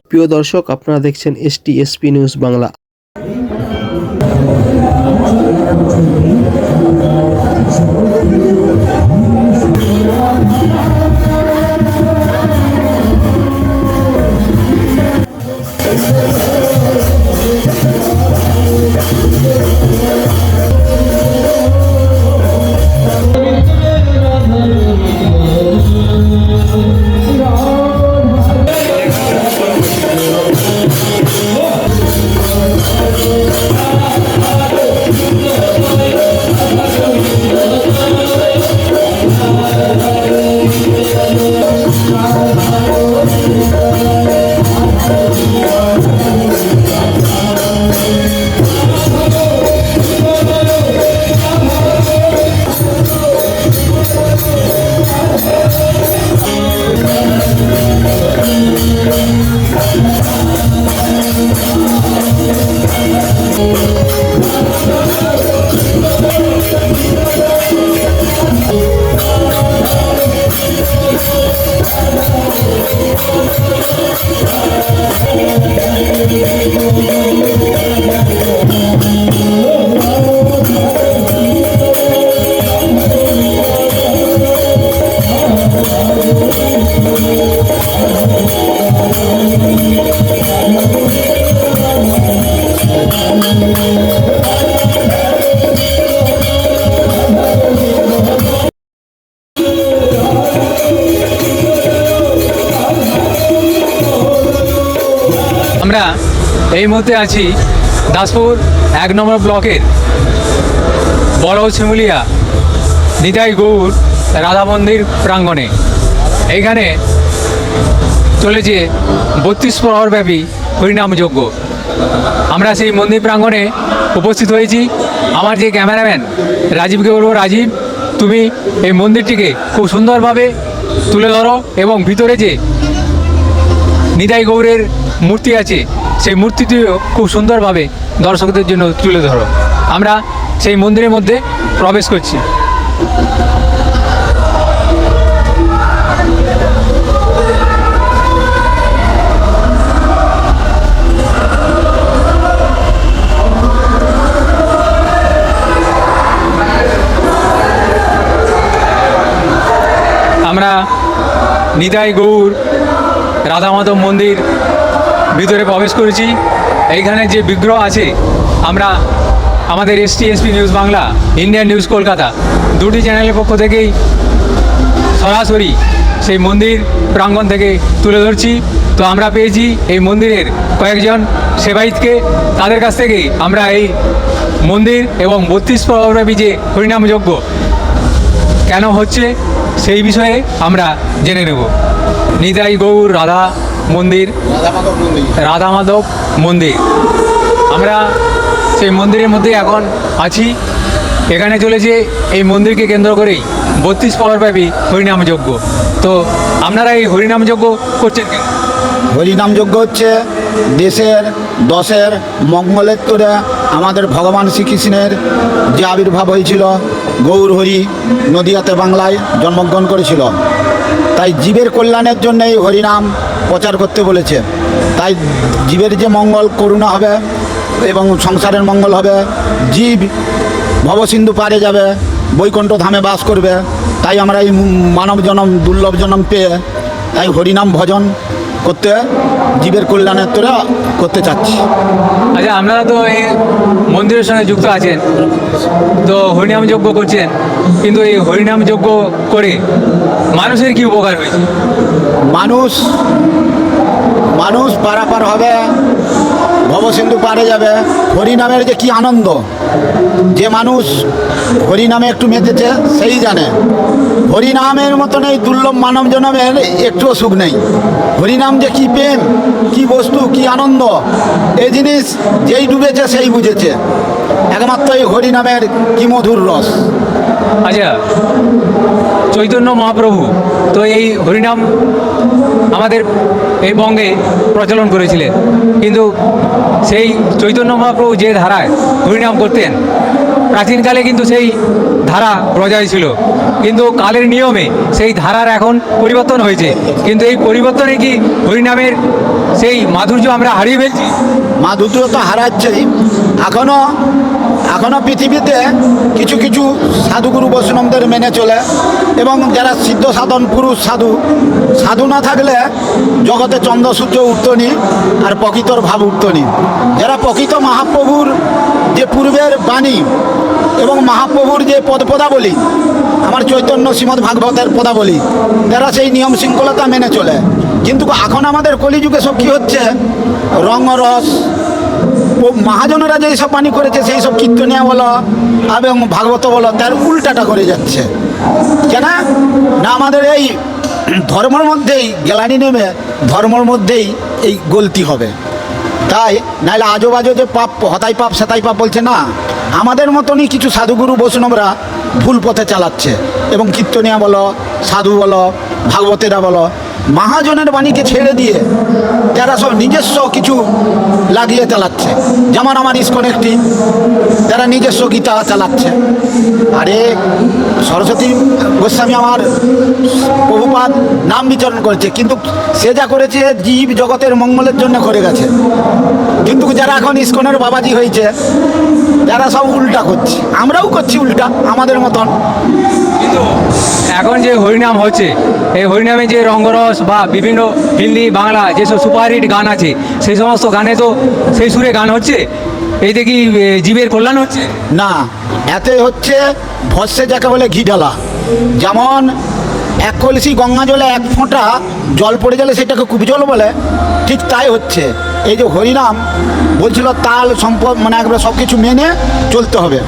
প্রিয় দর্শক, আপনারা দেখছেন STSP নিউজ বাংলা। আমরা এই মুহূর্তে আছি দাসপুর 1 নম্বর ব্লকের বড় শিমুলিয়া নিতাই গৌর রাধা মন্দির প্রাঙ্গণে। এইখানে চলেছে 32 প্রহরব্যাপী হরিনাম যজ্ঞ। আমরা সেই মন্দির প্রাঙ্গণে উপস্থিত হয়েছি। আমার যে ক্যামেরাম্যান রাজীব গৌর, রাজীব, তুমি এই মন্দিরটিকে খুব সুন্দরভাবে তুলে ধরো এবং ভিতরে যে নিতাই গৌরের মূর্তি আছে সেই মূর্তিটিও খুব সুন্দরভাবে দর্শকদের জন্য তুলে ধরো। আমরা সেই মন্দিরের মধ্যে প্রবেশ করছি। আমরা নিতাই গৌর রাধা মাধব মন্দির ভিতরে প্রবেশ করেছি। এইখানে যে বিগ্রহ আছে, আমরা আমাদের STSP news Bangla, Indian news Kolkata দুটি চ্যানেলের পক্ষ থেকেই সরাসরি সেই মন্দির প্রাঙ্গণ থেকে তুলে ধরছি। তো আমরা পেয়েছি এই মন্দিরের কয়েকজন সেবায়িতকে। তাদের কাছ থেকেই আমরা এই মন্দির এবং 32 প্রহরব্যাপী যে হরিনাম যজ্ঞ কেন হচ্ছে সেই বিষয়ে আমরা জেনে নেব। নিতাই গৌর রাধা মন্দির, রাধা মাধব মন্দির, আমরা সেই মন্দিরের মধ্যে এখন আছি। এখানে চলেছে এই মন্দিরকে কেন্দ্র করেই 32 প্রহরব্যাপী হরিনাম যজ্ঞ। তো আপনারা এই হরিনাম যজ্ঞ করছেন কেন? হরিনাম যজ্ঞ হচ্ছে দেশের দশের মঙ্গলের তোরে আমাদের ভগবান শ্রীকৃষ্ণের যে আবির্ভাব হয়েছিল, গৌর হরি নদিয়াতে বাংলায় জন্মগ্রহণ করেছিল। তাই জীবের কল্যাণের জন্য এই হরিনাম প্রচার করতে বলেছে। তাই জীবের যে মঙ্গল করুণা হবে এবং সংসারের মঙ্গল হবে, জীব ভবসিন্ধু পারে যাবে, বৈকুণ্ঠ ধামে বাস করবে। তাই আমরা এই মানব জন্ম, দুর্লভ জন্ম পেয়ে তাই হরিনাম ভজন করতে, জীবের কল্যাণের তোরা করতে চাচ্ছি। আচ্ছা, আপনারা তো এই মন্দিরের সঙ্গে যুক্ত আছেন, তো হরিনাম যজ্ঞ করছেন, কিন্তু এই হরিনাম যজ্ঞ করে মানুষের কি উপকার হয়েছে? মানুষ পারাপার হবে, ভবসিন্ধু পারে যাবে। হরিনামের যে কি আনন্দ, যে মানুষ হরিনামে একটু মেতেছে সেই জানে। হরিনামের মতন এই দুর্লভ মানব জন্মের একটুও সুখ নেই। হরিনাম যে কি প্রেম, কি বস্তু, কি আনন্দ, এই জিনিস যেই ডুবেছে সেই বুঝেছে। একমাত্র এই হরিনামের কি মধুর রস। আচ্ছা, চৈতন্য মহাপ্রভু তো এই হরিনাম আমাদের এই বঙ্গে প্রচলন করেছিলেন, কিন্তু সেই চৈতন্য মহাপ্রভু যে ধারায় হরিনাম করতেন প্রাচীনকালে কিন্তু সেই ধারা বজায় ছিল, কিন্তু কালের নিয়মে সেই ধারার এখন পরিবর্তন হয়েছে। কিন্তু এই পরিবর্তনে কি হরিনামের সেই মাধুর্য আমরা হারিয়ে ফেলছি? মাধুর্য তো হারাচ্ছেই। এখনো পৃথিবীতে কিছু কিছু সাধুগুরু বৈষ্ণবদের মেনে চলে, এবং যারা সিদ্ধ সাধন পুরুষ সাধু না থাকলে জগতে চন্দ্র সূর্য উঠতনি আর প্রকৃতর ভাব উঠতনি। যারা প্রকৃত মহাপ্রভুর যে পূর্বের বাণী এবং মহাপ্রভুর যে পদাবলী, আমার চৈতন্য শ্রীমদ্ ভাগবতের পদাবলী, তারা সেই নিয়ম শৃঙ্খলতা মেনে চলে। কিন্তু এখন আমাদের কলিযুগে সব কী হচ্ছে, রঙরস ও মহাজনেরা যেই সব বাণী করেছে সেই সব কীর্তনিয়া বলো এবং ভাগবত বলো, তার উল্টাটা করে যাচ্ছে। কেন না, আমাদের এই ধর্মের মধ্যেই গ্লানি নেমে ধর্মের মধ্যেই এই গলতি হবে। তাই নাহলে আজো বাজো যে পাপ, হতাই পাপ সেতাই পাপ বলছে না, আমাদের মতনই কিছু সাধুগুরু বৈষ্ণবরা ভুল পথে চালাচ্ছে, এবং কীর্তনিয়া বলো, সাধু বলো, ভাগবতেরা বলো, মহাজনের বাণীকে ছেড়ে দিয়ে তারা সব নিজস্ব কিছু লাগিয়ে চালাচ্ছে। যেমন আমার ইস্কন একটি, তারা নিজস্ব গীতা চালাচ্ছে। আরে সরস্বতী গোস্বামী আমার প্রভুপাদ নাম বিচরণ করেছে, কিন্তু সে যা করেছে জীব জগতের মঙ্গলের জন্য করে গেছে। কিন্তু যারা এখন ইস্কনের বাবাজি হয়েছে তারা সব উল্টা করছে, আমরাও করছি উল্টা আমাদের মতন। কিন্তু এখন যে হরিনাম হচ্ছে, এই হরিনামে যে রঙ্গরস বা বিভিন্ন হিন্দি বাংলা যেসব সুপারহিট গান আছে, সেই সমস্ত গানে তো সেই সুরে গান হচ্ছে, এতে কি জীবের কল্যাণ হচ্ছে? না, এতে হচ্ছে ভস্যে যাকে বলে ঘি ঢালা। যেমন এক কলসি গঙ্গা জলে এক ফোঁটা জল পড়ে গেলে সেটাকে কুপজল বলে, ঠিক তাই হচ্ছে। এই যে হরিনাম বলছিল তাল সম্পদ মানে একবার সব কিছু মেনে চলতে হবে,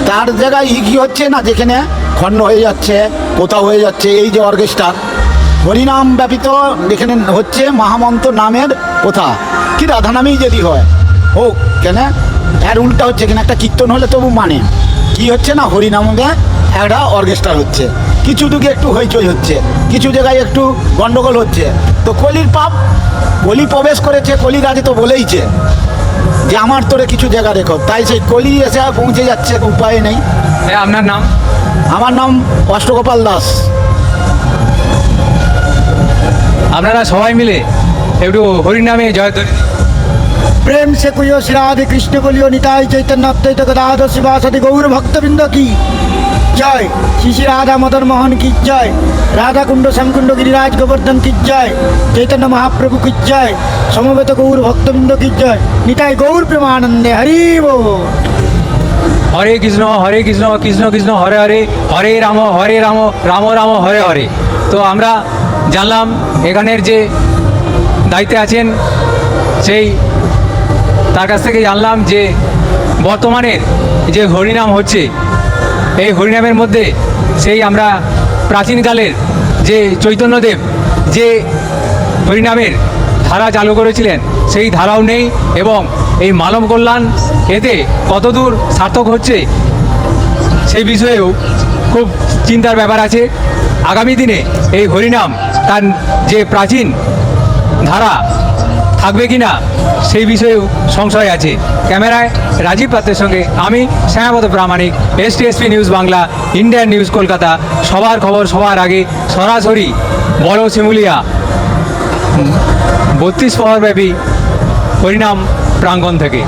তার জায়গায় কি হচ্ছে না, যেখানে খণ্ড হয়ে যাচ্ছে, কোথাও হয়ে যাচ্ছে, এই যে অর্কেস্ট্রার হরিনাম ব্যাপিত যেখানে হচ্ছে মহামন্ত্র নামের কথা, কি রাধা নামেই যদি হয় হোক কেন, এর উল্টা হচ্ছে। এখানে একটা কীর্তন হলে তবু মানে কি হচ্ছে না, হরিনামে একটা অর্কেস্ট্রা হচ্ছে, কিছু দিকে একটু হইচই হচ্ছে, কিছু জায়গায় একটু গন্ডগোল হচ্ছে। তো কলির পাপ, কলি প্রবেশ করেছে, কলি রাজে তো বলেইছে যে আমার তোরে কিছু জায়গা রেখো, তাই সেই কলি এসে পৌঁছে যাচ্ছে, উপায় নেই। আপনার নাম? আমার নাম অষ্টগোপাল দাস। আপনারা সবাই মিলে একটু হরিনামে জয়ধ্বনি। प्रेम से कुयो श्री राधे कृष्ण बोलियो निताय चैतन्य अद्वैत गदाधर शिवासदि गौर भक्तवृंद की जय। श्री श्री राधा मदन मोहन की जय। राधा कुंड श्यामकुंड गिरिराज गोवर्धन की जय। चैतन्य महाप्रभु की जय। समवेत गौर भक्तवृंद की जय। निताय गौर प्रेमानंदे हरि बोल। হরে কৃষ্ণ কৃষ্ণ কৃষ্ণ হরে হরে, হরে রাম রাম রাম হরে হরে। তো আমরা জানলাম এখানের যে দায়িত্বে আছেন সেই তার কাছ থেকে জানলাম যে বর্তমানের যে হরিনাম হচ্ছে, এই হরিনামের মধ্যে সেই আমরা প্রাচীনকালের যে চৈতন্যদেব যে হরিনামের ধারা চালু করেছিলেন সেই ধারাও নেই, এবং এই মানব কল্যাণ এতে কতদূর সার্থক হচ্ছে সেই বিষয়েও খুব চিন্তার ব্যাপার আছে। আগামী দিনে এই হরিনাম তার যে প্রাচীন ধারা থাকবে কিনা সেই বিষয়েও সংশয় আছে। ক্যামেরায় রাজীব পাত্রের সঙ্গে আমি শ্যামাপদ প্রামাণিক, STSP news Bangla, Indian news Kolkata. সবার খবর সবার আগে, সরাসরি বড় শিমুলিয়া 32 প্রহরব্যাপী হরিনাম প্রাঙ্গণ থেকে।